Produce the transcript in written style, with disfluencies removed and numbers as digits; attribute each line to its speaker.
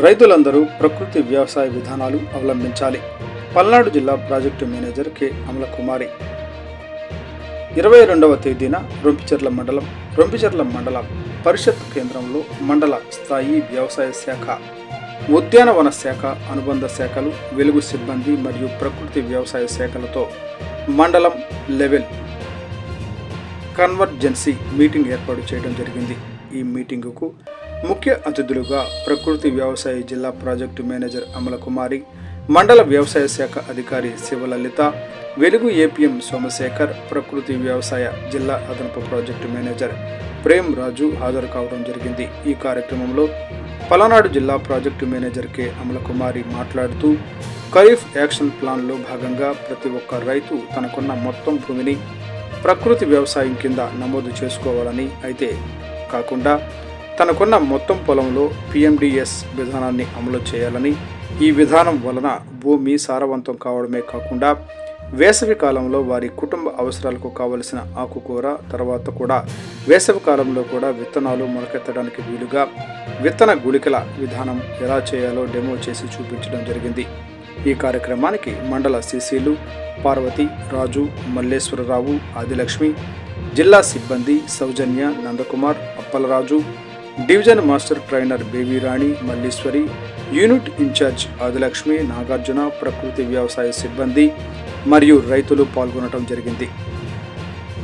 Speaker 1: రైతులందరూ ప్రకృతి వ్యవసాయ విధానాలు అవలంబించాలి. పల్నాడు జిల్లా ప్రాజెక్టు మేనేజర్ కె అమలకుమారి 22వ తేదీన రొంపిచెర్ల మండలం పరిషత్ కేంద్రంలో మండల స్థాయి వ్యవసాయ శాఖ, ఉద్యానవన శాఖ, అనుబంధ శాఖలు, వెలుగు సిబ్బంది మరియు ప్రకృతి వ్యవసాయ శాఖలతో మండలం లెవెల్ కన్వర్జెన్సీ మీటింగ్ ఏర్పాటు చేయడం జరిగింది. ఈ మీటింగుకు ముఖ్య అతిథులుగా ప్రకృతి వ్యవసాయ జిల్లా ప్రాజెక్టు మేనేజర్ అమలకుమారి, మండల వ్యవసాయ శాఖ అధికారి శివలలిత, వెలుగు ఏపీఎం సోమశేఖర్, ప్రకృతి వ్యవసాయ జిల్లా అదనపు ప్రాజెక్టు మేనేజర్ ప్రేమ్ రాజు హాజరు కావడం జరిగింది. ఈ కార్యక్రమంలో పలనాడు జిల్లా ప్రాజెక్టు మేనేజర్ కె అమలకుమారి మాట్లాడుతూ, ఖరీఫ్ యాక్షన్ ప్లాన్లో భాగంగా ప్రతి ఒక్క రైతు తనకున్న మొత్తం భూమిని ప్రకృతి వ్యవసాయం కింద నమోదు చేసుకోవాలని, అయితే కాకుండా తనకున్న మొత్తం పొలంలో PMDS విధానాన్ని అమలు చేయాలని, ఈ విధానం వలన భూమి సారవంతం కావడమే కాకుండా వేసవి కాలంలో వారి కుటుంబ అవసరాలకు కావలసిన ఆకుకూర, తర్వాత కూడా వేసవి కాలంలో కూడా విత్తనాలు మొలకెత్తడానికి వీలుగా విత్తన గుళికల విధానం ఎలా చేయాలో డెమో చేసి చూపించడం జరిగింది. ఈ కార్యక్రమానికి మండల CCలు పార్వతి, రాజు, మల్లేశ్వరరావు, ఆదిలక్ష్మి, జిల్లా సిబ్బంది Soujanya, Nandakumar, Appalaraju, division master trainer Babyrani, Malleswari, unit incharge Adilakshmi, Nagarjuna, ప్రకృతి వ్యవసాయ సిబ్బంది మరియు రైతులు పాల్గొనడం జరిగింది.